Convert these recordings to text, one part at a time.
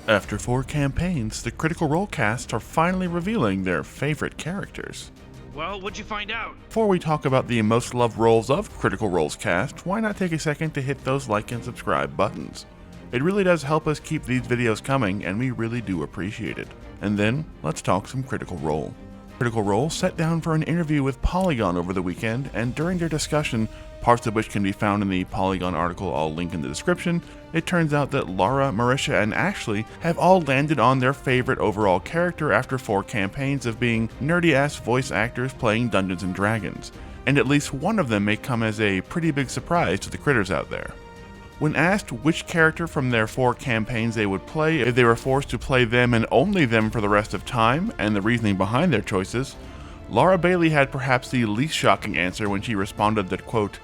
After 4 campaigns, the Critical Role cast are finally revealing their favorite characters. Well, what'd you find out? Before we talk about the most loved roles of Critical Role's cast, why not take a second to hit those like and subscribe buttons? It really does help us keep these videos coming, and we really do appreciate it. And then, let's talk some Critical Role. Critical Role sat down for an interview with Polygon over the weekend, and during their discussion, parts of which can be found in the Polygon article I'll link in the description, it turns out that Laura, Marisha, and Ashley have all landed on their favorite overall character after 4 campaigns of being nerdy-ass voice actors playing Dungeons & Dragons, and at least one of them may come as a pretty big surprise to the critters out there. When asked which character from their 4 campaigns they would play if they were forced to play them and only them for the rest of time, and the reasoning behind their choices, Laura Bailey had perhaps the least shocking answer when she responded that, quote,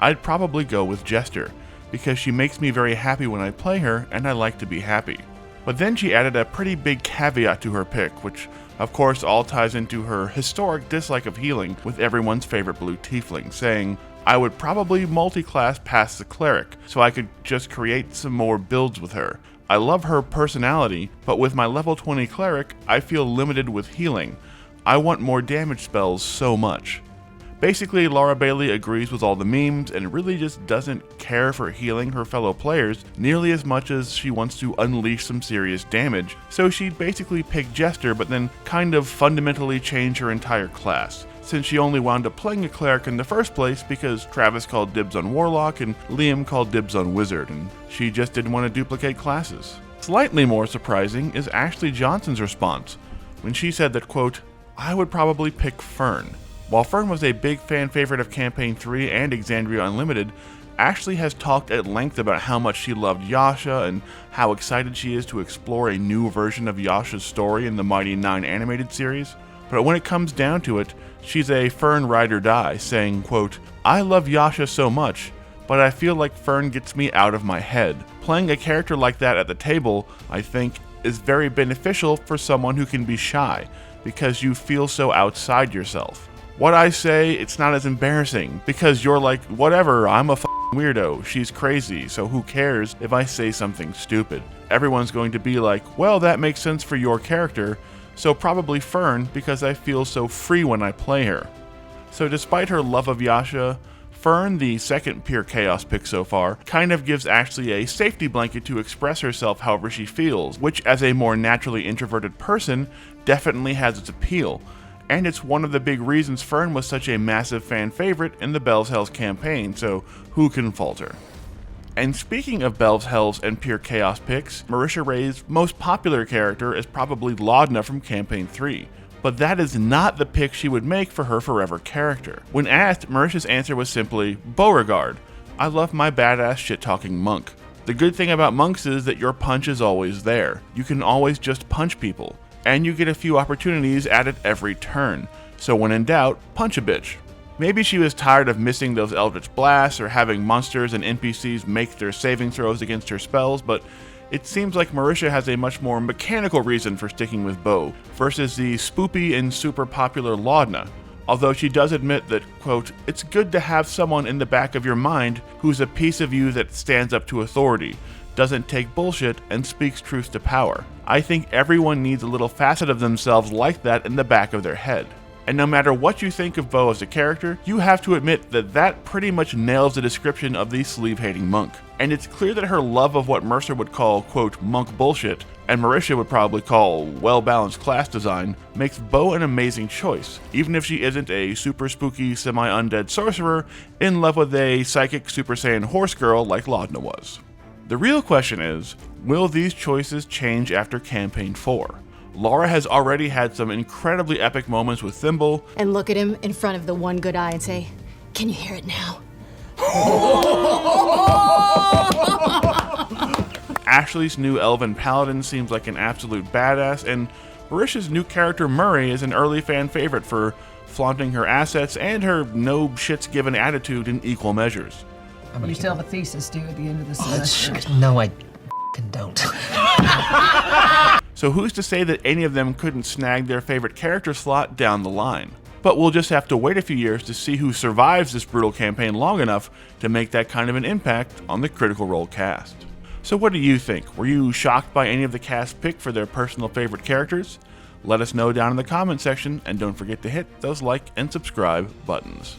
"I'd probably go with Jester, because she makes me very happy when I play her, and I like to be happy." But then she added a pretty big caveat to her pick, which of course all ties into her historic dislike of healing with everyone's favorite blue tiefling, saying, "I would probably multi-class past the cleric, so I could just create some more builds with her. I love her personality, but with my level 20 cleric, I feel limited with healing. I want more damage spells so much." Basically, Laura Bailey agrees with all the memes and really just doesn't care for healing her fellow players nearly as much as she wants to unleash some serious damage, so she'd basically pick Jester but then kind of fundamentally change her entire class, since she only wound up playing a cleric in the first place because Travis called dibs on Warlock and Liam called dibs on Wizard, and she just didn't want to duplicate classes. Slightly more surprising is Ashley Johnson's response, when she said that, quote, "I would probably pick Fern." While Fern was a big fan favorite of Campaign 3 and Exandria Unlimited, Ashley has talked at length about how much she loved Yasha and how excited she is to explore a new version of Yasha's story in the Mighty 9 animated series. But when it comes down to it, she's a Fern ride or die, saying, quote, "I love Yasha so much, but I feel like Fern gets me out of my head. Playing a character like that at the table, I think, is very beneficial for someone who can be shy, because you feel so outside yourself. What I say, it's not as embarrassing, because you're like, whatever, I'm a weirdo, she's crazy, so who cares if I say something stupid? Everyone's going to be like, well, that makes sense for your character, so probably Fern, because I feel so free when I play her." So despite her love of Yasha, Fern, the second pure chaos pick so far, kind of gives Ashley a safety blanket to express herself however she feels, which as a more naturally introverted person, definitely has its appeal. And it's one of the big reasons Fern was such a massive fan favorite in the Bells Hells campaign, so who can falter? And speaking of Bells Hells and pure chaos picks, Marisha Ray's most popular character is probably Laudna from Campaign 3. But that is not the pick she would make for her forever character. When asked, Marisha's answer was simply, Beauregard. I love my badass shit-talking monk. The good thing about monks is that your punch is always there. You can always just punch people. And you get a few opportunities at it every turn. So when in doubt, punch a bitch. Maybe she was tired of missing those Eldritch Blasts or having monsters and NPCs make their saving throws against her spells, but it seems like Marisha has a much more mechanical reason for sticking with Bo, versus the spoopy and super popular Laudna. Although she does admit that, quote, "It's good to have someone in the back of your mind who's a piece of you that stands up to authority, doesn't take bullshit, and speaks truth to power. I think everyone needs a little facet of themselves like that in the back of their head." And no matter what you think of Bo as a character, you have to admit that that pretty much nails the description of the sleeve-hating monk. And it's clear that her love of what Mercer would call, quote, monk bullshit, and Marisha would probably call well-balanced class design, makes Bo an amazing choice, even if she isn't a super spooky semi-undead sorcerer in love with a psychic Super Saiyan horse girl like Laudna was. The real question is, will these choices change after Campaign 4? Laura has already had some incredibly epic moments with Thimble. And look at him in front of the one good eye and say, "Can you hear it now?" Ashley's new Elven Paladin seems like an absolute badass, and Marisha's new character Murray is an early fan favorite for flaunting her assets and her no shits given attitude in equal measures. You still have a thesis due at the end of the semester. No, I don't. So who's to say that any of them couldn't snag their favorite character slot down the line? But we'll just have to wait a few years to see who survives this brutal campaign long enough to make that kind of an impact on the Critical Role cast. So what do you think? Were you shocked by any of the cast pick for their personal favorite characters? Let us know down in the comment section, and don't forget to hit those like and subscribe buttons.